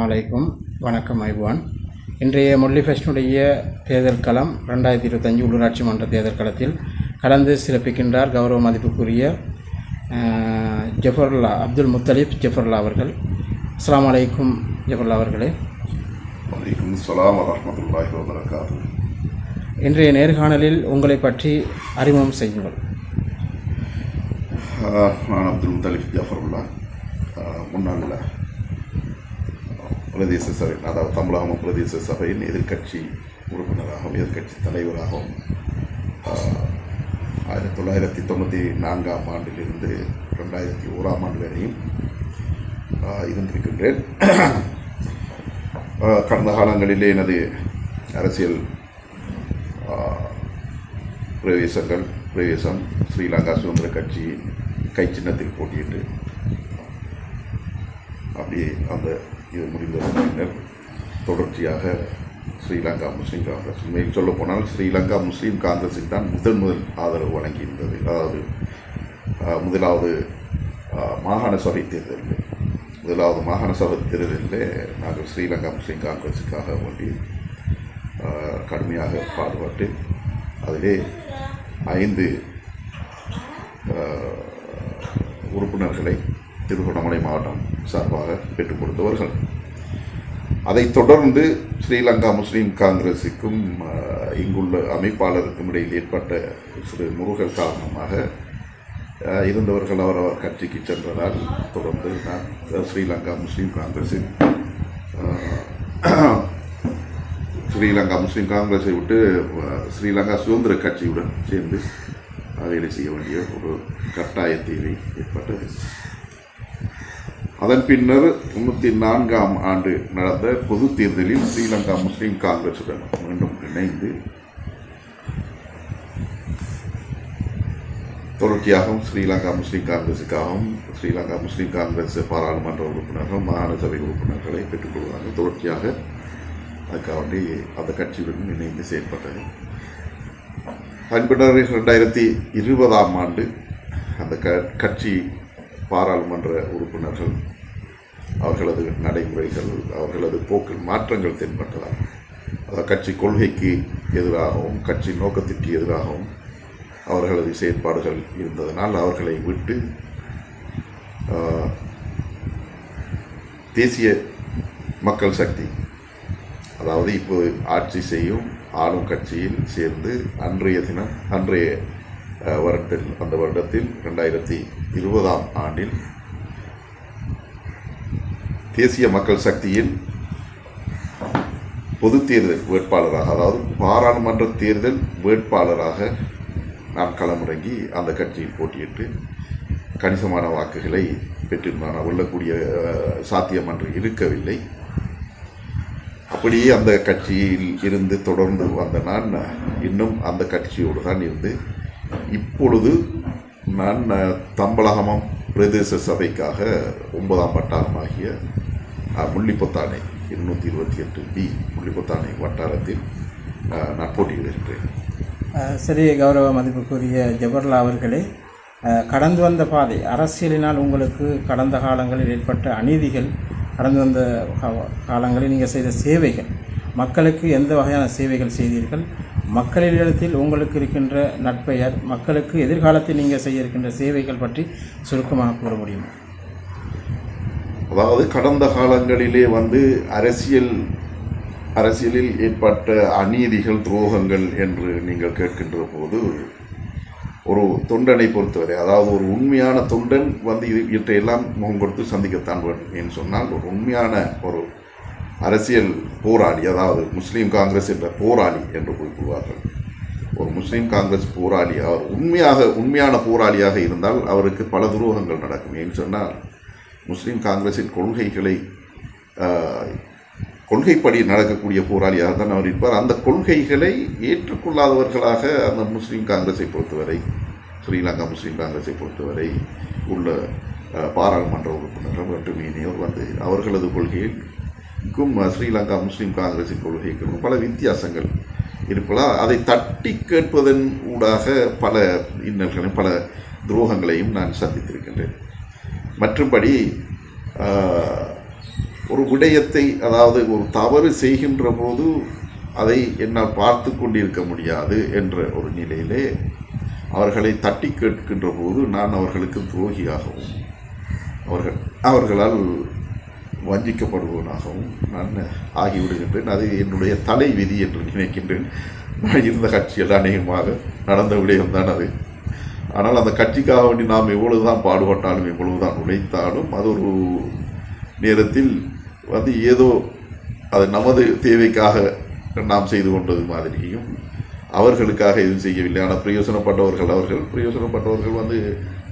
அலைக்கும். வணக்கம் ஐவான். இன்றைய முரளி ஃபெஸ்டினுடைய தேர்தல் களம் 2025 உள்ளூராட்சி மன்ற தேர்தல் களத்தில் கலந்து சிறப்பிக்கின்றார் கௌரவ மதிப்புக்குரிய ஜஃபருல்லா அப்துல் முத்தலிப் ஜஃபருல்லா அவர்கள். அஸ்ஸலாமு அலைக்கும் ஜஃபருல்லா அவர்களே. வலைக்கும் ஸலாம் வரஹ்மத்துல்லாஹி வபரகாத்துஹு. இன்றைய நேர்காணலில் உங்களை பற்றி அறிமுகம் செய்யுங்கள். நான் அப்துல் முத்தலிப் ஜஃபருல்லா, முன்னாள் பிரதேச சபை, அதாவது தமிழகம் பிரதேச சபையின் எதிர்க்கட்சி உறுப்பினராகவும் எதிர்க்கட்சி தலைவராகவும் 1994 ஆண்டிலிருந்து 2001 ஆண்டு வரையும் இருந்திருக்கின்றேன். கடந்த காலங்களிலே எனது அரசியல் பிரவேசம் ஸ்ரீலங்கா சுதந்திர கட்சி கை சின்னத்தில் போட்டியிட்டு அப்படியே அந்த இது முடிந்ததன் பின்னர் தொடர்ச்சியாக ஸ்ரீலங்கா முஸ்லீம் காங்கிரஸ், உண்மையில் சொல்ல போனால் ஸ்ரீலங்கா முஸ்லீம் காங்கிரஸுக்கு தான் முதல் ஆதரவு வழங்கியிருந்தது. அதாவது முதலாவது மாகாண சபை தேர்தலில் நாங்கள் ஸ்ரீலங்கா முஸ்லீம் காங்கிரஸுக்காக வேண்டி கடுமையாக பாடுபட்டு அதிலே 5 உறுப்பினர்களை திருகோணமலை மாவட்டம் சார்பாக பெற்றுக் கொடுத்தவர்கள். அதைத் தொடர்ந்து ஸ்ரீலங்கா முஸ்லீம் காங்கிரஸுக்கும் இங்குள்ள அமைப்பாளருக்கும் இடையில் ஏற்பட்ட சிறு முருகல் காரணமாக இருந்தவர்கள் அவரவர் கட்சிக்கு சென்றதால் தொடர்ந்து நான் ஸ்ரீலங்கா முஸ்லீம் காங்கிரஸை விட்டு ஸ்ரீலங்கா சுதந்திர கட்சியுடன் சேர்ந்து வேலை செய்ய வேண்டிய ஒரு கட்டாய தேவை ஏற்பட்டது. அதன் பின்னர் 1994 ஆண்டு நடந்த பொது தேர்தலில் ஸ்ரீலங்கா முஸ்லீம் காங்கிரசுடன் மீண்டும் இணைந்து தொடர்ச்சியாகவும் ஸ்ரீலங்கா முஸ்லீம் காங்கிரஸுக்காகவும் ஸ்ரீலங்கா முஸ்லீம் காங்கிரஸ் பாராளுமன்ற உறுப்பினர்கள், மாகாண சபை உறுப்பினர்களை பெற்றுக்கொள்வார்கள். தொடர்ச்சியாக அதுக்காக வேண்டி அந்த கட்சியுடன் இணைந்து செயல்பட்டது. அதன் பின்னர் 2020 ஆண்டு அந்த கட்சி பாராளுமன்ற உறுப்பினர்கள் அவர்களது நடைமுறைகள், அவர்களது போக்கில் மாற்றங்கள் தென்பட்டதால், அதாவது கட்சி கொள்கைக்கு எதிராகவும் கட்சி நோக்கத்திற்கு எதிராகவும் அவர்களது செயற்பாடுகள் இருந்ததனால் அவர்களை விட்டு தேசிய மக்கள் சக்தி, அதாவது இப்போது ஆட்சி செய்யும் ஆளும் கட்சியில் சேர்ந்து அன்றைய வருடத்தில் 2020 ஆண்டில் தேசிய மக்கள் சக்தியின் பொது தேர்தல் வேட்பாளராக, அதாவது பாராளுமன்ற தேர்தல் வேட்பாளராக நான் களமிறங்கி அந்த கட்சியில் போட்டியிட்டு கணிசமான வாக்குகளை பெற்றிருந்தான். வெல்லக்கூடிய சாத்தியம் அன்று இருக்கவில்லை. அப்படியே அந்த கட்சியில் இருந்து தொடர்ந்து வந்த நான் இன்னும் அந்த கட்சியோடு தான் இருந்து இப்பொழுது நான் தம்பலகமம் பிரதேச சபைக்காக 9ஆம் வட்டாரமாகிய முள்ளிப்பொத்தானை 228B முள்ளிப்பொத்தானை வட்டாரத்தில் நான் போட்டியிடுகின்றேன். சரி, கௌரவ மதிப்புக்குரிய ஜஃபருல்லா அவர்களே, கடந்து வந்த பாதை அரசியலினால் உங்களுக்கு கடந்த காலங்களில் ஏற்பட்ட அநீதிகள், கடந்து வந்த காலங்களில் நீங்கள் செய்த சேவைகள், மக்களுக்கு எந்த வகையான சேவைகள் செய்தீர்கள், மக்களிடத்தில் உங்களுக்கு இருக்கின்ற நற்பெயர், மக்களுக்கு எதிர்காலத்தில் நீங்கள் செய்ய இருக்கின்ற சேவைகள் பற்றி சுருக்கமாக கூற முடியுமா? அதாவது கடந்த காலங்களிலே அரசியலில் ஏற்பட்ட அநீதிகள், துரோகங்கள் என்று நீங்கள் கேட்கின்ற போது, ஒரு தொண்டனை பொறுத்தவரை, அதாவது ஒரு உண்மையான தொண்டன் இவற்றையெல்லாம் முகம் கொடுத்து சந்திக்கத்தான் வேண்டும் என்று சொன்னால், ஒரு உண்மையான ஒரு அரசியல் போராளி, அதாவது முஸ்லீம் காங்கிரஸ் என்ற போராளி என்று குறிப்பிடுவார்கள். ஒரு முஸ்லீம் காங்கிரஸ் போராளி அவர் உண்மையான போராளியாக இருந்தால் அவருக்கு பல துரோகங்கள் நடக்கும். ஏன்னு சொன்னால், முஸ்லீம் காங்கிரஸின் கொள்கைப்படி நடக்கக்கூடிய போராளியாக தான் அவர் இருப்பார். அந்த கொள்கைகளை ஏற்றுக்கொள்ளாதவர்களாக அந்த முஸ்லீம் காங்கிரஸை பொறுத்தவரை, ஸ்ரீலங்கா முஸ்லீம் காங்கிரஸை பொறுத்தவரை உள்ள பாராளுமன்ற உறுப்பினர்கள் மற்றும் இனியோர் அவர்களது கொள்கைக்கும் ஸ்ரீலங்கா முஸ்லீம் காங்கிரஸின் கொள்கைக்கும் பல வித்தியாசங்கள் இருப்பதால் அதை தட்டி கேட்பதன் ஊடாக பல இன்னல்களையும் பல துரோகங்களையும் நான் சந்தித்திருக்கின்றேன். மற்றபடி ஒரு விடயத்தை, அதாவது ஒரு தவறு செய்கின்ற போது அதை என்னால் பார்த்து கொண்டிருக்க முடியாது என்ற ஒரு நிலையிலே அவர்களை தட்டி கேட்கின்ற போது நான் அவர்களுக்கு துரோகியாகவும் அவர்களால் வஞ்சிக்கப்படுவனாகவும் நான் ஆகிவிடுகின்றேன். அது என்னுடைய தலை விதி என்று நினைக்கின்றேன். நான் இருந்த கட்சியில் அநேகமாக நடந்த விடயம்தான் அது. ஆனால் அந்த கட்சிக்காக வேண்டி நாம் எவ்வளவு தான் பாடுபட்டாலும் எவ்வளவு தான் உழைத்தாலும் அது ஒரு நேரத்தில் ஏதோ அது நமது தேவைக்காக நாம் செய்து கொண்டது மாதிரியும் அவர்களுக்காக எதுவும் செய்யவில்லை. ஆனால் பிரயோசனப்பட்டவர்கள்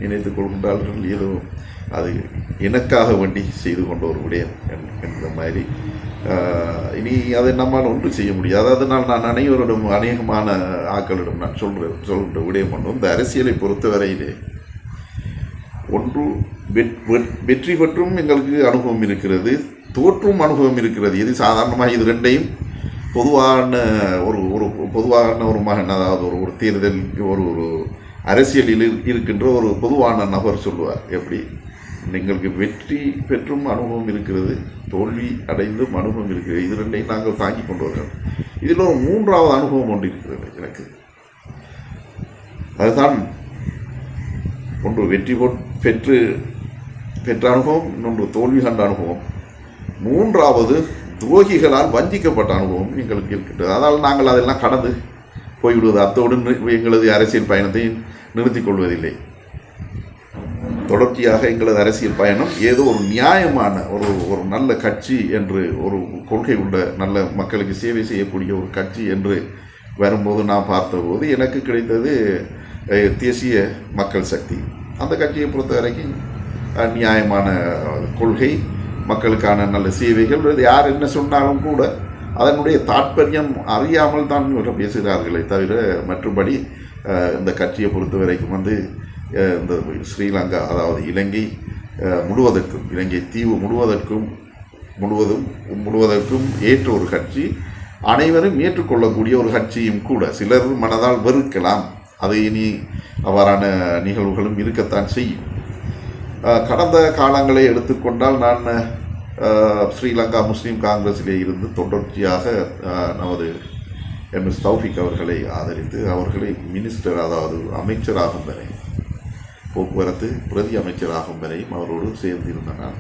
நினைத்துக் கொள்கின்றார்கள் ஏதோ அது எனக்காக வேண்டி செய்து கொண்ட ஒரு விடயம் என்ற மாதிரி. இனி அதை நம்மால் ஒன்றும் செய்ய முடியாது. அதனால் நான் அனைவரிடம், அநேகமான ஆக்களிடம் நான் சொல்கின்ற விடயம் இந்த அரசியலை பொறுத்தவரையிலே ஒன்று வெற்றி பெற்றும் எங்களுக்கு அனுபவம் இருக்கிறது, தோற்றும் அனுபவம் இருக்கிறது. இது சாதாரணமாக இது ரெண்டையும் பொதுவான ஒரு மகன், அதாவது ஒரு தேர்தல், ஒரு அரசியலில் இருக்கின்ற ஒரு பொதுவான நபர் சொல்லுவார், எப்படி எங்களுக்கு வெற்றி பெற்றும் அனுபவம் இருக்கிறது, தோல்வி அடைந்தும் அனுபவம் இருக்கிறது, இது ரெண்டையும் நாங்கள் தாங்கி கொண்டவர்கள். இதில் ஒரு மூன்றாவது அனுபவம் ஒன்று இருக்கிறது எனக்கு. அதுதான் ஒன்று வெற்றி பெற்ற அனுபவம், இன்னொன்று தோல்வி கண்ட அனுபவம், மூன்றாவது துரோகிகளால் வஞ்சிக்கப்பட்ட அனுபவம் எங்களுக்கு இருக்கின்றது. அதனால் நாங்கள் அதெல்லாம் கடந்து போய்விடுவது, அத்தோடு எங்களது அரசியல் பயணத்தை நிறுத்திக் கொள்வதில்லை. தொடர்ச்சியாக எங்களது அரசியல் பயணம் ஏதோ ஒரு நியாயமான ஒரு நல்ல கட்சி என்று, ஒரு கொள்கை உள்ள நல்ல மக்களுக்கு சேவை செய்யக்கூடிய ஒரு கட்சி என்று வரும்போது நான் பார்த்தபோது எனக்கு கிடைத்தது தேசிய மக்கள் சக்தி. அந்த கட்சியை பொறுத்த வரைக்கும் நியாயமான கொள்கை, மக்களுக்கான நல்ல சேவைகள், யார் என்ன சொன்னாலும் கூட அதனுடைய தாற்பயம் அறியாமல் தான் இவர்கள் பேசுகிறார்களே தவிர மற்றபடி இந்த கட்சியை பொறுத்த வரைக்கும் இந்த ஸ்ரீலங்கா, அதாவது இலங்கை முழுவதற்கும், இலங்கை தீவு முழுவதற்கும் ஏற்ற ஒரு கட்சி, அனைவரும் ஏற்றுக்கொள்ளக்கூடிய ஒரு கட்சியும் கூட. சிலர் மனதால் வெறுக்கலாம், அது இனி அவ்வாறான நிகழ்வுகளும் இருக்கத்தான் செய்யும். கடந்த காலங்களை எடுத்துக்கொண்டால் நான் ஸ்ரீலங்கா முஸ்லீம் காங்கிரஸிலே இருந்து தொடர்ச்சியாக நமது எம்எஸ் தௌஃபிக் அவர்களை ஆதரித்து அவர்களை மினிஸ்டர், அதாவது அமைச்சராகும் வரை, போக்குவரத்து பிரதி அமைச்சராகும் வரையும் அவரோடு சேர்ந்திருந்த நான்.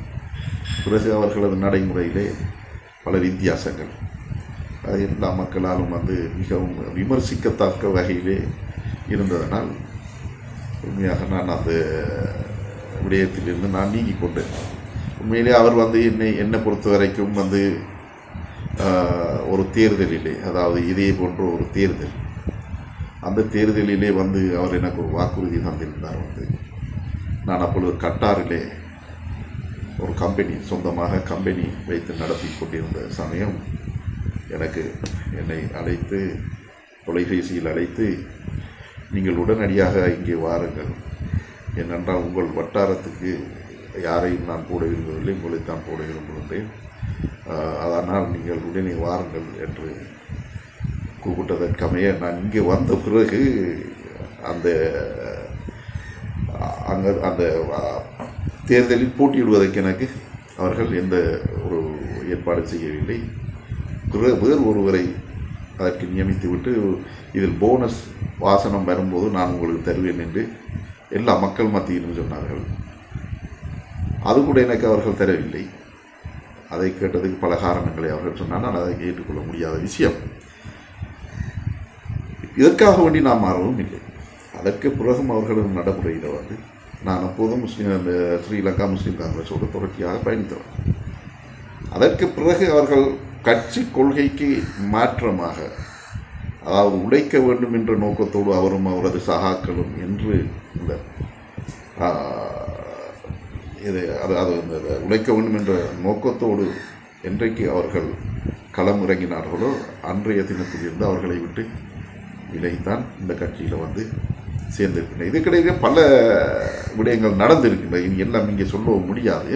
பிறகு அவர்களது நடைமுறையிலே பல வித்தியாசங்கள் எல்லா மக்களாலும் மிகவும் விமர்சிக்கத்தக்க வகையிலே இருந்ததனால் உண்மையாக நான் அந்த விடயத்திலிருந்து நான் நீங்கிக் கொண்டேன். உண்மையிலே அவர் என்னை பொறுத்த வரைக்கும் ஒரு தேர்தலிலே, அதாவது இதே போன்ற ஒரு தேர்தல், அந்த தேர்தலிலே அவர் எனக்கு ஒரு வாக்குறுதி தந்திருந்தார். நான் அப்பொழுது கட்டாரிலே ஒரு கம்பெனி, சொந்தமாக கம்பெனி வைத்து நடத்தி கொண்டிருந்த சமயம் என்னை அழைத்து, தொலைபேசியில் அழைத்து, நீங்கள் உடனடியாக இங்கே வாருங்கள், ஏனென்றால் உங்கள் வட்டாரத்துக்கு யாரையும் நான் போட விரும்பவில்லை, உங்களைத்தான் போட விரும்புகின்றேன், அதனால் நீங்கள் உடனே வாருங்கள் என்று கூப்பிட்டதற்கமைய நான் இங்கே வந்த பிறகு அந்த தேர்தலில் போட்டியிடுவதற்கு எனக்கு அவர்கள் எந்த ஒரு ஏற்பாடு செய்யவில்லை. வேறு ஒருவரை அதற்கு நியமித்துவிட்டு, இதில் போனஸ் வாசனம் வரும்போது நான் உங்களுக்கு தருவேன் என்று எல்லா மக்கள் மத்தியிலும் சொன்னார்கள். அது கூட எனக்கு அவர்கள் தரவில்லை. அதை கேட்டதுக்கு பல காரணங்களை அவர்கள் சொன்னால் நான் அதை ஏற்றுக்கொள்ள முடியாத விஷயம். இதற்காக வேண்டி நாம் மாறவும் இல்லை. அதற்கு பிறகும் அவர்களது நடைமுறையில் நான் அப்போதும் அந்த ஸ்ரீலங்கா முஸ்லீம் காங்கிரஸோடு தொடர்ச்சியாக பயணித்தவர். அதற்கு பிறகு அவர்கள் கட்சி கொள்கைக்கு மாற்றமாக, அதாவது உழைக்க வேண்டும் என்ற நோக்கத்தோடு அவரும் அவரது சகாக்களும் என்று இந்த உழைக்க வேண்டும் என்ற நோக்கத்தோடு என்றைக்கு அவர்கள் களமிறங்கினார்களோ அன்றைய தினத்திலிருந்து அவர்களை விட்டு விலைத்தான் இந்த கட்சியில் சேர்ந்திருக்கின்றன. இதுக்கிடையே பல விடயங்கள் நடந்திருக்கின்றன. இனி எல்லாம் இங்கே சொல்லவும் முடியாது,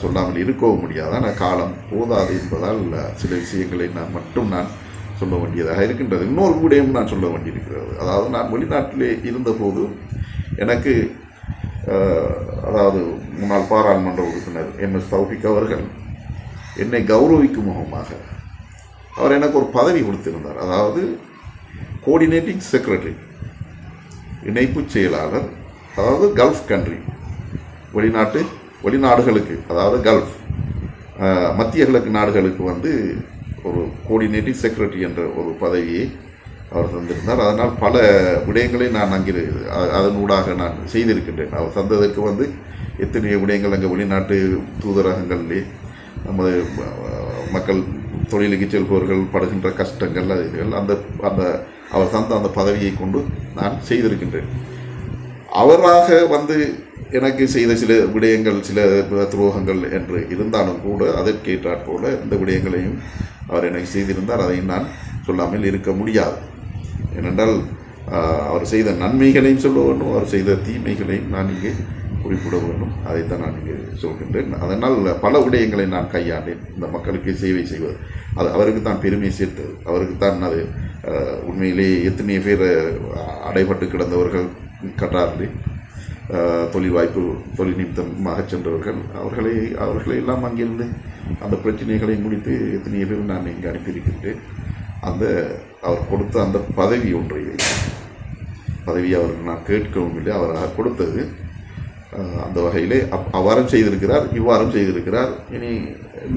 சொல்லாமல் இருக்கவும் முடியாது. ஆனால் காலம் போதாது என்பதால் சில விஷயங்களை நான் சொல்ல வேண்டியதாக இருக்கின்றது. இன்னொரு விடயம் நான் சொல்ல வேண்டியிருக்கிறது. அதாவது நான் வெளிநாட்டிலே இருந்தபோது எனக்கு, அதாவது முன்னாள் பாராளுமன்ற உறுப்பினர் எம்எஸ் தௌஃபிக் அவர்கள் என்னை கௌரவிக்கும் முகமாக அவர் எனக்கு ஒரு பதவி கொடுத்திருந்தார். அதாவது கோஆர்டினேட்டிங் செக்ரட்டரி, இணைப்பு செயலாளர். அதாவது கல்ஃப் கண்ட்ரி, வெளிநாடுகளுக்கு, அதாவது கல்ஃப் மத்திய கிழக்கு நாடுகளுக்கு ஒரு கோஆர்டினேட்டிங் செக்ரட்டரி என்ற ஒரு பதவியை அவர் தந்திருந்தார். அதனால் பல விடயங்களை நான் அங்கே அதனூடாக நான் செய்திருக்கின்றேன். அவர் தந்ததற்கு எத்தனையோ விடயங்கள் அங்கே வெளிநாட்டு தூதரகங்களிலே நமது மக்கள் தொழிலுக்கு செல்பவர்கள் படுகின்ற கஷ்டங்கள் அதுகள் அந்த அந்த அவர் தந்த அந்த பதவியை கொண்டு நான் செய்திருக்கின்றேன். அவராக எனக்கு செய்த சில விடயங்கள், சில துரோகங்கள் என்று இருந்தாலும் கூட அதற்கேற்றாற் போல இந்த விடயங்களையும் அவர் எனக்கு செய்திருந்தார். அதை நான் சொல்லாமல் இருக்க முடியாது. ஏனென்றால் அவர் செய்த நன்மைகளையும் சொல்ல வேண்டும், அவர் செய்த தீமைகளையும் நான் இங்கே குறிப்பிட வேண்டும். அதைத்தான் நான் இங்கே சொல்கின்றேன். அதனால் பல விடயங்களை நான் கையாண்டேன். இந்த மக்களுக்கு சேவை செய்வது அது அவருக்கு தான் பெருமை சேர்த்தது. அவருக்கு தான் அது உண்மையிலே எத்தனையோ பேர் அடைபட்டு கிடந்தவர்கள், கட்டாரிலே தொழில் வாய்ப்பு தொழில் நிமித்தமாக சென்றவர்கள், அவர்களை எல்லாம் அங்கிருந்து அந்த பிரச்சனைகளை முடித்து எத்தனையோ பேர் நான் இங்கே அனுப்பியிருக்கின்றேன். அவர் கொடுத்த அந்த பதவி ஒன்றை பதவி அவருக்கு நான் கேட்கவும் இல்லை, அவராக கொடுத்தது. அந்த வகையிலே அவ்வாறும் செய்திருக்கிறார், இவ்வாறும் செய்திருக்கிறார். இனி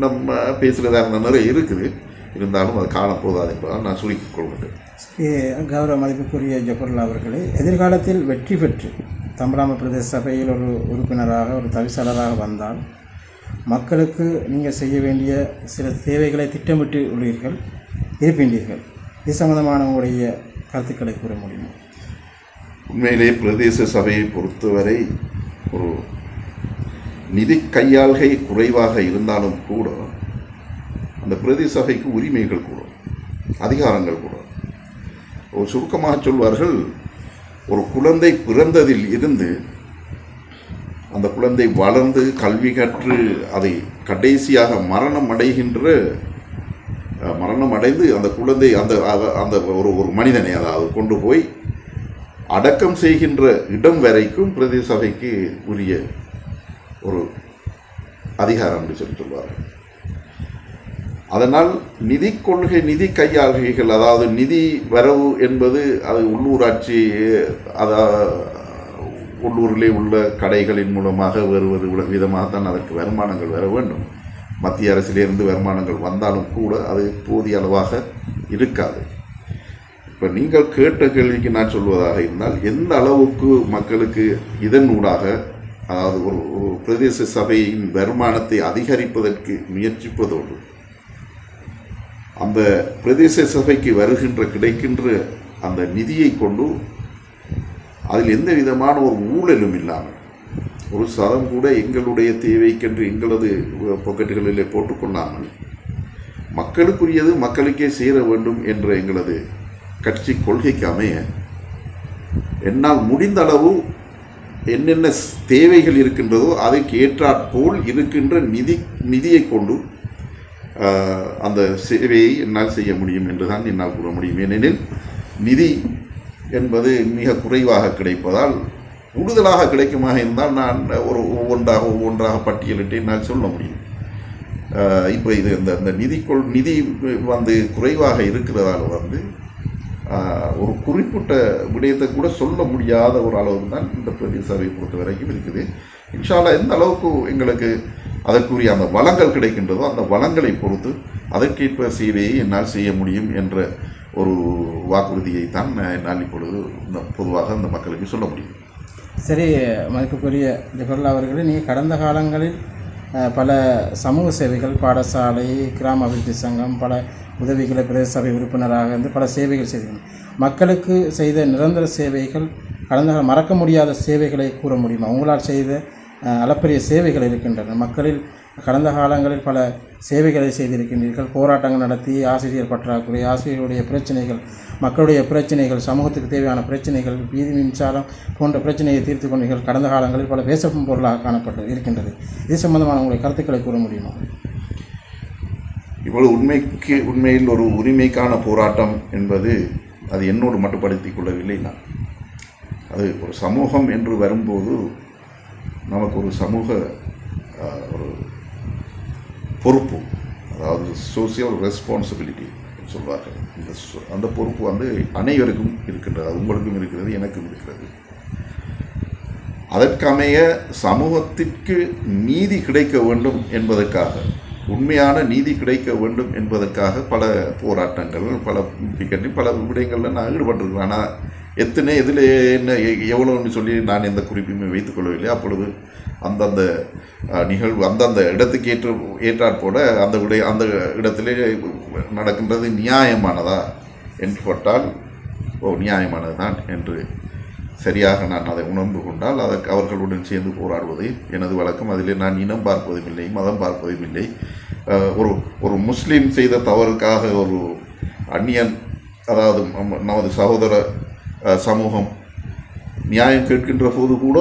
நம்ம பேசுகிறதா நிறைய இருக்குது, இருந்தாலும் அது காலம் போதாது என்பதால் நான் சுருக்கிக் கொள்கின்றேன். கௌரவ மதிப்புக்குரிய ஜபர்லா அவர்களே, எதிர்காலத்தில் வெற்றி பெற்று தம்பராம பிரதேச சபையில் ஒரு உறுப்பினராக, ஒரு தவிசாளராக வந்தால் மக்களுக்கு நீங்கள் செய்ய வேண்டிய சில தேவைகளை திட்டமிட்டு இருக்கின்றீர்கள். இது சம்பந்தமான உங்களுடைய கருத்துக்களை கூற முடியுமா? உண்மையிலே பிரதேச சபையை பொறுத்தவரை ஒரு நிதி கையாள்கை குறைவாக இருந்தாலும் கூட அந்த பிரதேச சபைக்கு உரிமைகள் கூட, அதிகாரங்கள் கூட. ஒரு சுருக்கமாக சொல்வார்கள், ஒரு குழந்தை பிறந்ததில் இருந்து அந்த குழந்தை வளர்ந்து கல்வி கற்று அதை கடைசியாக மரணம் அடைந்து அந்த குழந்தை அந்த ஒரு மனிதனை அதாவது கொண்டு போய் அடக்கம் செய்கின்ற இடம் வரைக்கும் பிரதேச சபைக்கு உரிய ஒரு அதிகாரம் என்று சொல்வார்கள். அதனால் நிதி கொள்கை, நிதி கையாள்கைகள், அதாவது நிதி வரவு என்பது அது உள்ளூராட்சி, உள்ளூரிலே உள்ள கடைகளின் மூலமாக வேறு விதமாகத்தான் அதற்கு வருமானங்கள் வர வேண்டும். மத்திய அரசிலிருந்து வருமானங்கள் வந்தாலும் கூட அது போதிய அளவாக இருக்காது. இப்போ நீங்கள் கேட்ட கேள்விக்கு நான் சொல்வதாக இருந்தால், எந்த அளவுக்கு மக்களுக்கு இதனூடாக, அதாவது ஒரு பிரதேச சபையின் வருமானத்தை அதிகரிப்பதற்கு முயற்சிப்பதோடு அந்த பிரதேச சபைக்கு கிடைக்கின்ற அந்த நிதியை கொண்டு அதில் எந்த விதமான ஒரு ஊழலும் இல்லாமல், ஒரு சதம் கூட எங்களுடைய தேவைக்கென்று எங்களது பாக்கெட்டுகளிலே போட்டுக்கொள்ளாமல் மக்களுக்குரியது மக்களுக்கே சேர வேண்டும் என்ற எங்களது கட்சி கொள்கைக்கு அமைய என்னால் முடிந்த அளவு என்னென்ன தேவைகள் இருக்கின்றதோ அதற்கு ஏற்றாற்போல் இருக்கின்ற நிதியை கொண்டு அந்த சேவையை என்னால் செய்ய முடியும் என்றுதான் என்னால் கூற முடியும். ஏனெனில் நிதி என்பது மிக குறைவாக கிடைப்பதால், கூடுதலாக கிடைக்குமாக இருந்தால் நான் ஒவ்வொன்றாக பட்டியலிட்டு என்னால் சொல்ல முடியும். இப்போ இது இந்த நிதி குறைவாக இருக்கிறதால ஒரு குறிப்பிட்ட விடயத்தை கூட சொல்ல முடியாத ஒரு அளவுக்கு தான் இந்த பிரதேச சபையை பொறுத்த வரைக்கும் இருக்குது. இன்ஷா அல்லாஹ் எந்த அளவுக்கு எங்களுக்கு அதற்குரிய அந்த வளங்கள் கிடைக்கின்றதோ அந்த வளங்களை பொறுத்து அதற்கேற்ப சேவையை என்னால் செய்ய முடியும் என்ற ஒரு வாக்குறுதியை தான் என்னால் இப்பொழுது பொதுவாக இந்த மக்களுக்கு சொல்ல முடியும். சரி, மதிப்புக்குரிய ஜபர்லா அவர்களே, நீங்கள் கடந்த காலங்களில் பல சமூக சேவைகள், பாடசாலை, கிராம அபிவிருத்தி சங்கம், பல உதவிகளை பிரதேச சபை உறுப்பினராக இருந்து பல சேவைகள் செய்தீர்கள். மக்களுக்கு செய்த நிரந்தர சேவைகள், கடந்த மறக்க முடியாத சேவைகளை கூற முடியுமா? உங்களால் செய்த அளப்பரிய சேவைகள் இருக்கின்றன. மக்களில் கடந்த காலங்களில் பல சேவைகளை செய்திருக்கின்றீர்கள். போராட்டங்கள் நடத்தி ஆசிரியர் பற்றாக்குறை, ஆசிரியர்களுடைய பிரச்சனைகள், மக்களுடைய பிரச்சனைகள், சமூகத்துக்கு தேவையான பிரச்சனைகள், வீதி மின்சாரம் போன்ற பிரச்சனையை தீர்த்து கொண்டீர்கள். கடந்த காலங்களில் பல பேசும் பொருளாக காணப்பட்டு இருக்கின்றது. இது சம்பந்தமான உங்களுடைய கருத்துக்களை கூற முடியுமா? இவ்வளவு உண்மையில் ஒரு உரிமைக்கான போராட்டம் என்பது அது என்னோடு மட்டுப்படுத்தி கொள்ளவில்லை. நான் அது ஒரு சமூகம் என்று வரும்போது நமக்கு ஒரு சமூக ஒரு பொறுப்பு, அதாவது சோசியல் ரெஸ்பான்சிபிலிட்டி சொல்வார்கள். அந்த பொறுப்பு வந்து அனைவருக்கும் இருக்கின்றது. அது உங்களுக்கும் இருக்கிறது, எனக்கும் இருக்கிறது. அதற்கமைய சமூகத்திற்கு நீதி கிடைக்க வேண்டும் என்பதற்காக, உண்மையான நீதி கிடைக்க வேண்டும் என்பதற்காக பல போராட்டங்கள், பல பிக்கெட்டிங், பல விடயங்களில் நான் ஈடுபட்டிருக்கிறேன். ஆனால் எத்தனை இதில் என்ன எவ்வளோன்னு சொல்லி நான் எந்த குறிப்பையுமே வைத்துக்கொள்ளவில்லை. அப்பொழுது அந்தந்த நிகழ்வு அந்தந்த இடத்துக்கு ஏற்றாற்போட அந்த இடத்திலே நடக்கின்றது நியாயமானதா என்று பட்டால் நியாயமானது தான் என்று சரியாக நான் அதை உணர்ந்து கொண்டால் அதற்கு அவர்களுடன் சேர்ந்து போராடுவது எனது வழக்கம். அதிலே நான் இனம் பார்ப்பதும் இல்லை, மதம் பார்ப்பதும் இல்லை. ஒரு முஸ்லீம் செய்த தவறுக்காக ஒரு அந்நியன், அதாவது நமது சகோதர சமூகம் நியாயம் கேட்கின்ற போது கூட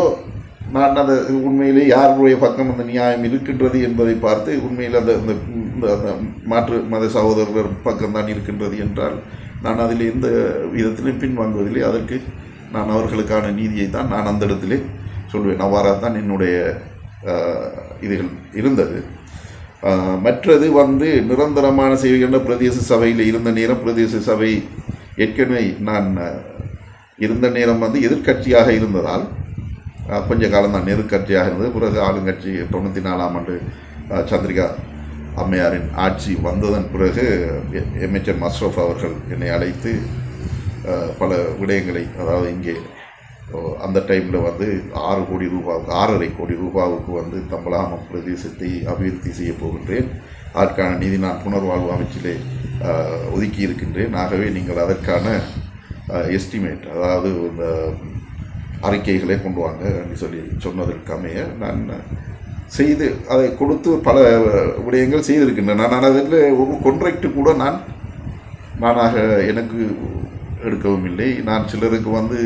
நான் அந்த உண்மையிலே யாருடைய பக்கம் அந்த நியாயம் இருக்கின்றது என்பதை பார்த்து உண்மையில் அந்த மாற்று மத சகோதரர் பக்கம்தான் இருக்கின்றது என்றால் நான் அதில் எந்த விதத்திலும் பின்வாங்குவதில்லை. அதற்கு நான் அவர்களுக்கான நீதியை தான் நான் அந்த இடத்திலே சொல்வேன். அவ்வாறாக தான் என்னுடைய இதுகள் இருந்தது. மற்றது வந்து நிரந்தரமான சேவைகள் பிரதேச சபையில் இருந்த நேரம், பிரதேச சபை ஏற்கனவே நான் இருந்த நேரம் வந்து எதிர்க்கட்சியாக இருந்ததால் கொஞ்ச காலம் தான் எதிர்க்கட்சியாக இருந்தது. பிறகு ஆளுங்கட்சி 94ஆம் ஆண்டு சந்திரிகா அம்மையாரின் ஆட்சி வந்ததன் பிறகு அமைச்சர் மஸ்ரஃப் அவர்கள் என்னை அழைத்து பல விடயங்களை, அதாவது இங்கே அந்த டைமில் வந்து 6 கோடி ரூபாவுக்கு 6.5 கோடி ரூபாவுக்கு வந்து தம்பலாமம் பிரதேசத்தை அபிவிருத்தி செய்ய போகின்றேன். அதற்கான நிதி நான் புனர்வாழ்வு அமைச்சிலே ஒதுக்கி இருக்கின்றேன். ஆகவே நீங்கள் அதற்கான எஸ்டிமேட், அதாவது இந்த அறிக்கைகளை கொண்டு வாங்க என்று சொல்லி சொன்னதற்கமைய நான் செய்து அதை கொடுத்து பல விடயங்கள் செய்திருக்கின்றேன். நான் அதில் ஒரு கான்ட்ராக்ட் கூட நானாக எனக்கு எடுக்கவும் இல்லை. நான் சிலருக்கு வந்து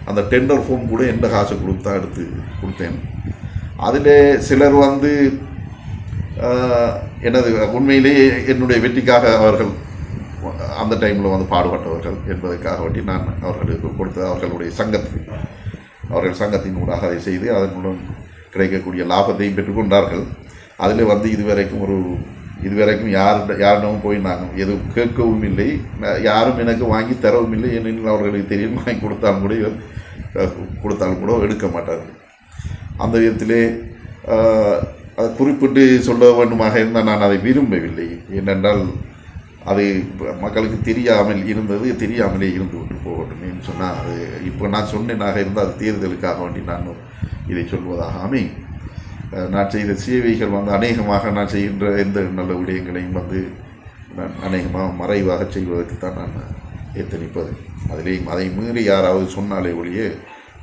அந்த டெண்டர் ஃபார்ம் கூட எந்த காசு எடுத்து கொடுத்தேன். அதில் சிலர் வந்து எனது உண்மையிலேயே என்னுடைய வெற்றிக்காக அவர்கள் அந்த டைமில் வந்து பாடுபட்டவர்கள் என்பதற்காக வேண்டி நான் அவர்களுக்கு கொடுத்த அவர்கள் சங்கத்தின் ஊடாக அதை செய்து அதன் மூலம் கிடைக்கக்கூடிய லாபத்தையும் பெற்றுக்கொண்டார்கள். அதில் வந்து இதுவரைக்கும் யாரிடமும் போய் நாங்கள் எதுவும் கேட்கவும் இல்லை, யாரும் எனக்கு வாங்கி தரவும் இல்லை. ஏனெனில் அவர்களுக்கு தெரியும், வாங்கி கொடுத்தாலும் கூட எடுக்க மாட்டார்கள். அந்த விதத்திலே அதை குறிப்பிட்டு சொல்ல வேண்டுமாக இருந்தால் நான் அதை விரும்பவில்லை. ஏனென்றால் அது மக்களுக்கு தெரியாமலே இருந்து கொண்டு போகட்டும்னு சொன்னால், அது இப்போ நான் சொன்னேனாக இருந்தால் அது தேர்தலுக்காக வேண்டி நான் இதை சொல்வதாக அமையும். நான் செய்த சேவைகள் வந்து அநேகமாக நான் செய்கின்ற எந்த நல்ல விடயங்களையும் வந்து நான் அநேகமாக மறைவாக செய்வதற்குத்தான் நான் எத்தனிப்பது. அதை மீறி யாராவது சொன்னாலே ஒழிய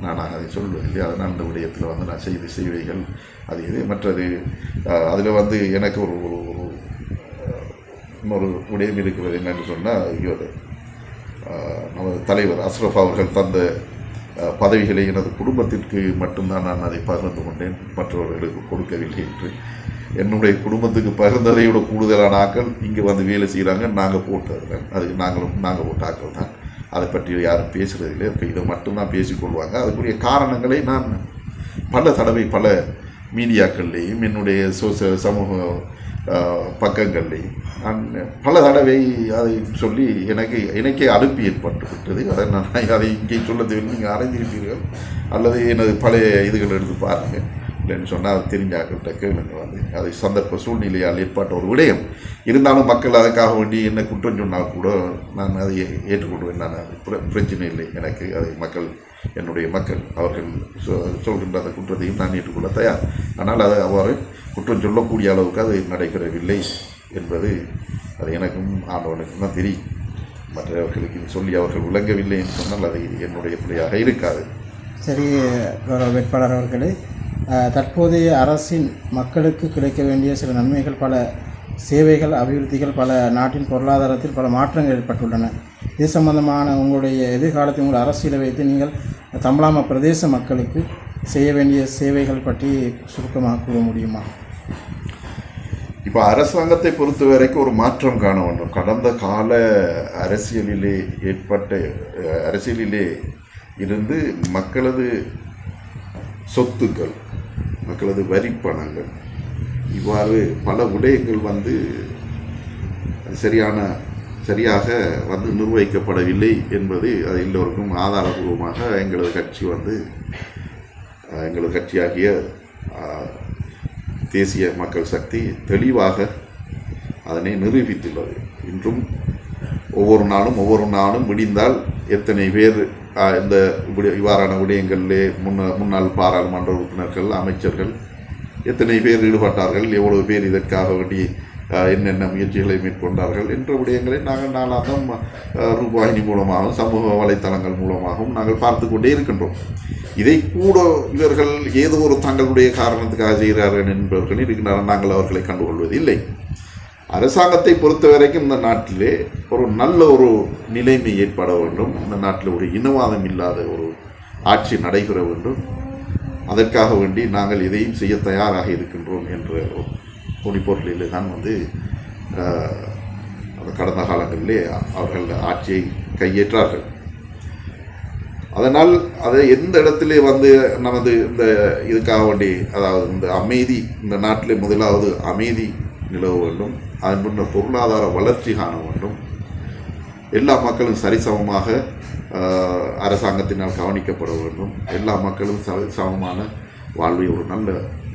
நான் அதை சொல்வதில்லை. அதனால் அந்த விடயத்தில் வந்து நான் செய்த சேவைகள் அது இது. மற்றது அதில் வந்து எனக்கு இன்னொரு விடயம் இருக்கிறது என்னென்னு சொன்னால், நமது தலைவர் அஸ்ரஃப் அவர்கள் தந்த பதவிகளை எனது குடும்பத்திற்கு மட்டும்தான் நான் அதை பகிர்ந்து கொண்டேன், மற்றவர்களுக்கு கொடுக்கவில்லை என்று. என்னுடைய குடும்பத்துக்கு பகிர்ந்ததை விட கூடுதலான ஆக்கள் இங்கே வந்து வேலை செய்கிறாங்க. நாங்கள் போட்டது அது நாங்கள் போட்ட ஆக்கள் தான். அதை பற்றி யாரும் பேசுகிறதில்லை. இப்போ இதை மட்டும்தான் பேசிக்கொள்வாங்க. அதுக்குரிய காரணங்களை நான் பல தடவை பல மீடியாக்கள்லேயும் என்னுடைய சமூக பக்கங்கள்லேயும் நான் பல தடவை அதை சொல்லி எனக்கே அலுப்பு ஏற்பட்டு விட்டது. அதை இங்கே சொல்ல தேவையில்லை, நீங்கள் அறிந்திருப்பீர்கள் அல்லது எனது பழைய இதுகள் எடுத்து பாருங்கள். இல்லைன்னு சொன்னால் அது தெரிஞ்சாக்கிட்ட கேளுங்க. வந்து அதை சந்தர்ப்ப சூழ்நிலையால் ஏற்பட்ட ஒரு விடயம். இருந்தாலும் மக்கள் அதுக்காக வேண்டி என்ன குற்றம் சொன்னால் கூட நான் அதை ஏற்றுக்கொள்வேன். நான் பிரச்சனை இல்லை எனக்கு. அதை என்னுடைய மக்கள் அவர்கள் சொல்கின்ற அந்த குற்றத்தையும் நான் ஏற்றுக்கொள்ள தயார். ஆனால் அதை அவ்வாறு குற்றம் சொல்லக்கூடிய அளவுக்கு அது நடைபெறவில்லை என்பது அது எனக்கும் ஆண்டவனுக்கும் தான் தெரியும். மற்றவர்களுக்கு சொல்லி அவர்கள் விளங்கவில்லை என்று சொன்னால் அது என்னுடைய பிள்ளையாக இருக்காது. சரி கௌரவ வேட்பாளர் அவர்களே, தற்போதைய அரசின் மக்களுக்கு கிடைக்க வேண்டிய சில நன்மைகள், பல சேவைகள், அபிவிருத்திகள், பல நாட்டின் பொருளாதாரத்தில் பல மாற்றங்கள் ஏற்பட்டுள்ளன. இது சம்பந்தமான உங்களுடைய எதிர்காலத்தை உங்கள் அரசியலை வைத்து நீங்கள் தம்பலாம பிரதேச மக்களுக்கு செய்ய வேண்டிய சேவைகள் பற்றி சுருக்கமாக கூற முடியுமா? இப்போ அரசாங்கத்தை பொறுத்த வரைக்கும் ஒரு மாற்றம் காண வேண்டும். கடந்த கால அரசியலிலே இருந்து மக்களது சொத்துக்கள், மக்களது வரிப்பணங்கள், இவ்வாறு பல விடயங்கள் வந்து சரியாக வந்து நிர்வகிக்கப்படவில்லை என்பது அது எல்லோருக்கும் ஆதாரபூர்வமாக எங்களது கட்சியாகிய தேசிய மக்கள் சக்தி தெளிவாக அதனை நிரூபித்துள்ளது. இன்றும் ஒவ்வொரு நாளும் விடிந்தால் எத்தனை பேர் இந்த இவ்வாறான விடயங்களிலே முன்னாள் பாராளுமன்ற உறுப்பினர்கள், அமைச்சர்கள் எத்தனை பேர் ஈடுபட்டார்கள், எவ்வளவு பேர் இதற்காக வேண்டி என்னென்ன முயற்சிகளை மேற்கொண்டார்கள் என்ற விடயங்களை நாங்கள் நாளாந்தம் ரூபாயினி மூலமாகவும் சமூக வலைத்தளங்கள் மூலமாகவும் நாங்கள் பார்த்து கொண்டே இருக்கின்றோம். இதை கூட இவர்கள் ஏதோ ஒரு தங்களுடைய காரணத்துக்காக செய்கிறார்கள் என்பவர்கள் இருக்கின்றனர். நாங்கள் அவர்களை கண்டுகொள்வது இல்லை. அரசாங்கத்தை பொறுத்த வரைக்கும் இந்த நாட்டிலே ஒரு நல்ல ஒரு நிலைமை ஏற்பட வேண்டும். இந்த நாட்டில் ஒரு இனவாதம் இல்லாத ஒரு ஆட்சி நடைபெற வேண்டும். அதற்காக வேண்டி நாங்கள் இதையும் செய்ய தயாராக இருக்கின்றோம் என்ற துணிப்பொருளில் தான் கடந்த காலங்களிலே அவர்கள் ஆட்சியை கையேற்றார்கள். அதனால் அதை எந்த இடத்திலே நமது இந்த இதுக்காக வேண்டி, அதாவது இந்த அமைதி, இந்த நாட்டிலே முதலாவது அமைதி நிலவ வேண்டும். அதன் பின்னர் பொருளாதார வளர்ச்சி காண வேண்டும். எல்லா மக்களும் சரிசமமாக அரசாங்கத்தினால் கவனிக்கப்பட வேண்டும். எல்லா மக்களும் சமமான வாழ்வை, ஒரு நல்ல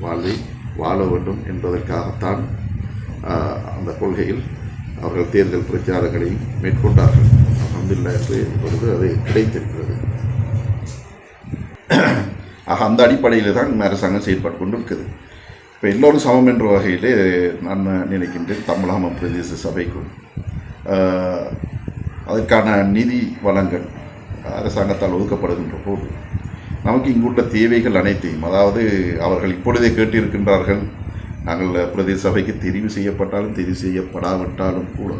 வாழ்வை வாழ வேண்டும் என்பதற்காகத்தான் அந்த கொள்கையில் அவர்கள் தேர்தல் பிரச்சாரங்களை மேற்கொண்டார்கள். அல்ஹம்துலில்லாஹ் என்று இப்பொழுது அது கிடைத்திருக்கிறது. அந்த அடிப்படையில் தான் அரசாங்கம் செயல்பட்டு கொண்டிருக்கிறது. இப்போ எல்லோரும் சமம் என்ற வகையிலே நான் நினைக்கின்றேன். தமிழகம் பிரதேச சபைக்கும் அதற்கான நிதி வளங்கள் அரசாங்கத்தால் ஒதுக்கப்படுகின்ற போது நமக்கு இங்குள்ள தேவைகள் அனைத்தையும், அதாவது அவர்கள் இப்பொழுதே கேட்டிருக்கின்றார்கள், நாங்கள் பிரதேச சபைக்கு தெரிவு செய்யப்பட்டாலும் தெரிவு செய்யப்படாவிட்டாலும் கூட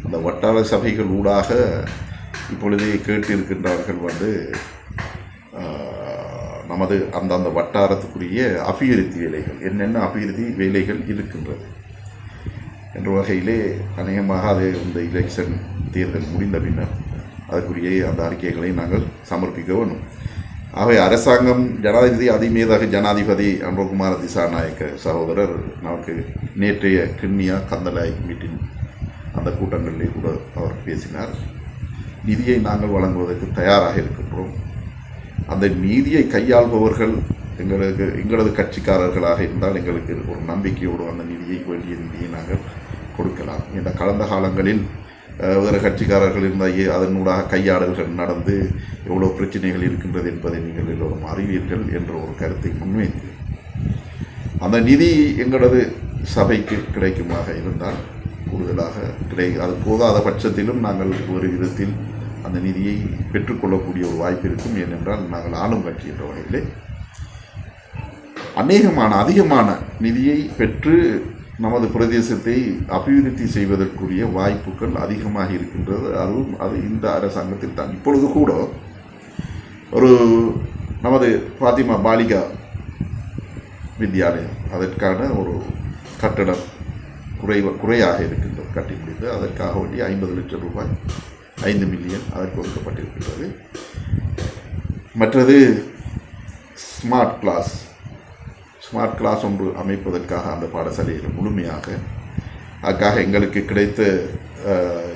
அந்த வட்டார சபைகள் ஊடாக இப்பொழுதே கேட்டிருக்கின்றார்கள் நமது அந்தந்த வட்டாரத்துக்குரிய அபிவிருத்தி வேலைகள், என்னென்ன அபிவிருத்தி வேலைகள் இருக்கின்றது என்ற வகையிலே அநேகமாக அது இந்த எலெக்ஷன் தேர்தல் முடிந்த பின்னர் அதற்குரிய அந்த அறிக்கைகளை நாங்கள் சமர்ப்பிக்க வேண்டும். ஆகவே அரசாங்கம் அதிமேதாக ஜனாதிபதி அனுரகுமார திசாநாயக்க சகோதரர் நமக்கு நேற்றைய கிண்ணியா கந்தலாய் மீட்டிங் அந்த கூட்டங்களிலே கூட அவர் பேசினார். நிதியை நாங்கள் வழங்குவதற்கு தயாராக இருக்கின்றோம். அந்த நீதியை கையாள்பவர்கள் எங்களது கட்சிக்காரர்களாக இருந்தால் எங்களுக்கு ஒரு நம்பிக்கையோடு அந்த வேண்டிய நிதியை நாங்கள் கொடுக்கலாம். இந்த கடந்த காலங்களில் வேறு கட்சிக்காரர்கள் இருந்தால் அதனூடாக கையாடல்கள் நடந்து எவ்வளோ பிரச்சனைகள் இருக்கின்றது என்பதை நீங்கள் எல்லோரும் அறிவீர்கள் என்ற ஒரு கருத்தை முன்வைத்து அந்த நிதி எங்களது சபைக்கு கிடைக்குமாக இருந்தால் கூடுதலாக அது போதாத பட்சத்திலும் நாங்கள் ஒரு விதத்தில் அந்த நிதியை பெற்றுக்கொள்ளக்கூடிய ஒரு வாய்ப்பு இருக்கும். ஏனென்றால் நாங்கள் ஆளும் கட்சி என்ற வகையிலே அதிகமான நிதியை பெற்று நமது பிரதேசத்தை அபிவிருத்தி செய்வதற்குரிய வாய்ப்புகள் அதிகமாக இருக்கின்றது. அது இந்த அரசாங்கத்தில் தான். இப்பொழுது கூட ஒரு நமது பாத்திமா பாலிகா வித்யாலயம், அதற்கான ஒரு கட்டடம் குறையாக இருக்கின்றது, கட்டி முடிந்து அதற்காக வேண்டிய 50 லட்சம் ரூபாய் 5 மில்லியன் அதற்கு ஒதுக்கப்பட்டிருக்கின்றது. மற்றது ஸ்மார்ட் கிளாஸ் ஒன்று அமைப்பதற்காக அந்த பாடசாலையில் முழுமையாக அதுக்காக எங்களுக்கு கிடைத்த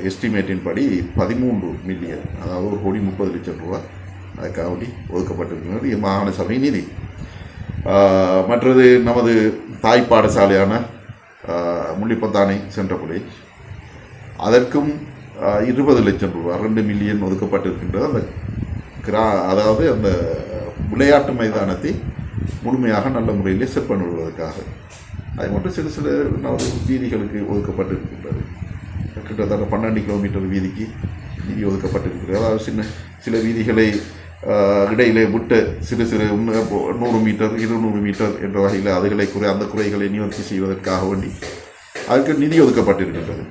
எஸ்டிமேட்டின் படி 13 மில்லியன், அதாவது 1,30,00,000 ரூபாய் அதுக்காக வேண்டி ஒதுக்கப்பட்டிருக்கிறது மாகாண சபை நிதி. மற்றது நமது தாய் பாடசாலையான முள்ளிப்பத்தானை சென்ட்ரல் காலேஜ், அதற்கும் 20 லட்சம் ரூபாய் 2 மில்லியன் ஒதுக்கப்பட்டிருக்கின்றது. அதாவது அந்த விளையாட்டு மைதானத்தை முழுமையாக நல்ல முறையிலே செட் பண்ணுவதற்காக. அது மட்டும் சில நமது வீதிகளுக்கு ஒதுக்கப்பட்டிருக்கின்றது. கிட்டத்தட்ட 12 கிலோமீட்டர் வீதிக்கு நிதி ஒதுக்கப்பட்டிருக்கிறது. அதாவது சில வீதிகளை இடையிலே விட்டு சிறு 100 மீட்டர் 200 மீட்டர் என்ற வகையில் அந்த குறைகளை நிவர்த்தி செய்வதற்காக வேண்டி அதுக்கு நிதி ஒதுக்கப்பட்டிருக்கின்றது.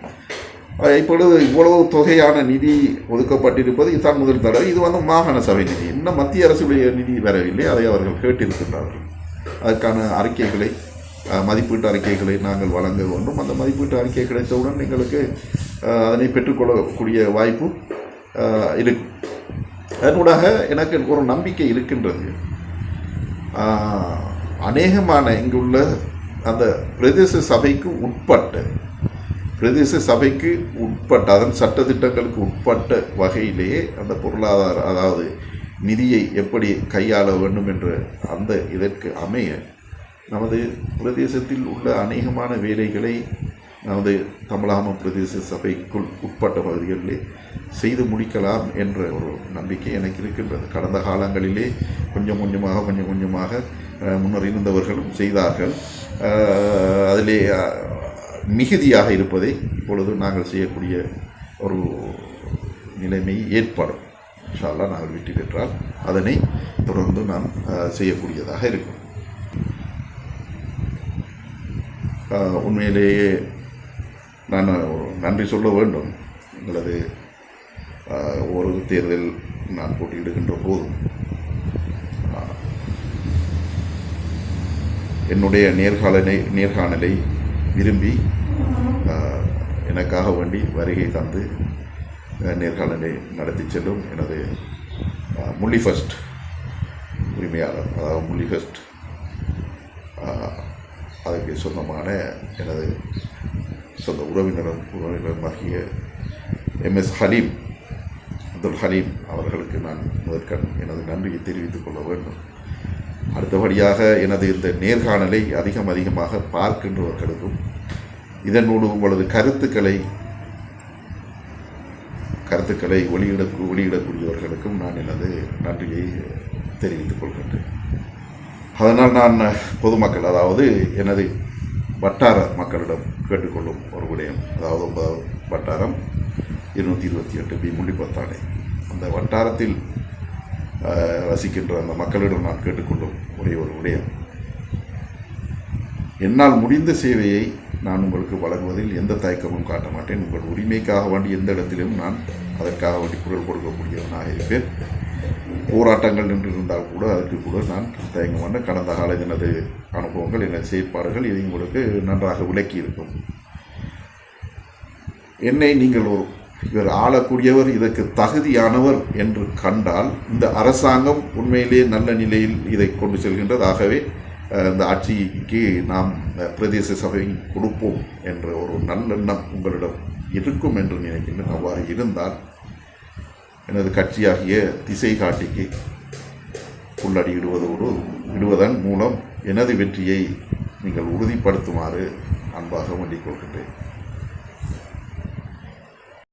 இப்பொழுது இவ்வளவு தொகையான நிதி ஒதுக்கப்பட்டிருப்பது இதுதான் முதல் தடவை. இது மாகாண சபை நிதி, இன்னும் மத்திய அரசுடைய நிதி வரவில்லை. அதை அவர்கள் கேட்டிருக்கின்றார்கள். அதற்கான அறிக்கைகளை, மதிப்பீட்டு அறிக்கைகளை நாங்கள் வழங்க வேண்டும். அந்த மதிப்பீட்டு அறிக்கை கிடைத்தவுடன் எங்களுக்கு அதனை பெற்றுக்கொள்ளக்கூடிய வாய்ப்பு இருக்கும். அதனூடாக எனக்கு ஒரு நம்பிக்கை இருக்கின்றது. அநேகமான இங்குள்ள அந்த பிரதேச சபைக்கு உட்பட்ட பிரதேச சபைக்கு உட்பட்ட அதன் சட்டத்திட்டங்களுக்கு உட்பட்ட வகையிலேயே அந்த பொருளாதார அதாவது நிதியை எப்படி கையாள வேண்டும் என்ற அந்த இதற்கு அமைய நமது பிரதேசத்தில் உள்ள அநேகமான வேலைகளை நமது தமிழாம பிரதேச சபைக்குள் உட்பட்ட பகுதிகளிலே செய்து முடிக்கலாம் என்ற ஒரு நம்பிக்கை எனக்கு இருக்கின்றது. கடந்த காலங்களிலே கொஞ்சம் கொஞ்சமாக முன்னர் இருந்தவர்களும் செய்தார்கள். அதிலே மிகுதியாக இருப்பதை இப்பொழுது நாங்கள் செய்யக்கூடிய ஒரு நிலைமை ஏற்படும். இன்ஷா அல்லாஹ் நாங்கள் வெற்றி பெற்றால் அதனை தொடர்ந்து நாம் செய்யக்கூடியதாக இருக்கும். உண்மையிலேயே நான் நன்றி சொல்ல வேண்டும். எங்களது ஒரு தேர்தல் நான் போட்டியிடுகின்ற போதும் என்னுடைய நேர்காணலை விரும்பி எனக்காக வேண்டி வருகை தந்து நேர்காணலை நடத்தி செல்லும் எனது முள்ளி ஃபர்ஸ்ட் உரிமையாளர், அதாவது முள்ளி ஃபர்ஸ்ட் அதற்கு சொந்தமான எனது சொந்த உறவினருமாகிய எம்எஸ் ஹலீம், அப்துல் ஹலீம் அவர்களுக்கு நான் முதற்கண் எனது நன்றியை தெரிவித்துக் கொள்ள வேண்டும். அடுத்தபடியாக எனது இந்த நேர்காணலை அதிகமாக பார்க்கின்றவர்களுக்கும் இதனோடு உங்களது கருத்துக்களை வெளியிடக்கூடியவர்களுக்கும் நான் எனது நன்றியை தெரிவித்துக் கொள்கின்றேன். அதனால் நான் பொதுமக்கள், அதாவது எனது வட்டார மக்களிடம் கேட்டுக்கொள்ளும் ஒரு விடயம், அதாவது 9 வட்டாரம் 228 பி முள்ளிப்பத்தானே, அந்த வட்டாரத்தில் வசிக்கின்ற அந்த மக்களிடம் நான் கேட்டுக்கொள்ளும் ஒரே ஒரு விடயம், என்னால் முடிந்த சேவையை நான் உங்களுக்கு வழங்குவதில் எந்த தயக்கமும் காட்ட மாட்டேன். உங்கள் உரிமைக்காக வேண்டி எந்த இடத்திலும் நான் அதற்காக வேண்டி குரல் கொடுக்கக்கூடியவனாக இருப்பேன். போராட்டங்கள் நின்று இருந்தால் கூட அதற்கு கூட நான் தயங்க மாட்டேன். கடந்த கால எனது அனுபவங்கள், எனது செயற்பாடுகள் இதை உங்களுக்கு நன்றாக விளக்கி இருக்கும். என்னை நீங்கள் இவர் ஆளக்கூடியவர், இதற்கு தகுதியானவர் என்று கண்டால் இந்த அரசாங்கம் உண்மையிலே நல்ல நிலையில் இதை கொண்டு செல்கின்றது. ஆகவே இந்த ஆட்சிக்கு நாம் பிரதேச சபை கொடுப்போம் என்ற ஒரு நல்லெண்ணம் உங்களிடம் இருக்கும் என்று நினைக்கின்றேன். அவ்வாறு இருந்தால் எனது கட்சியாகிய திசை காட்டிக்கு உள்ளடி இடுவதன் மூலம் எனது வெற்றியை நீங்கள் உறுதிப்படுத்துமாறு அன்பாக வேண்டிக் கொள்கின்றேன்.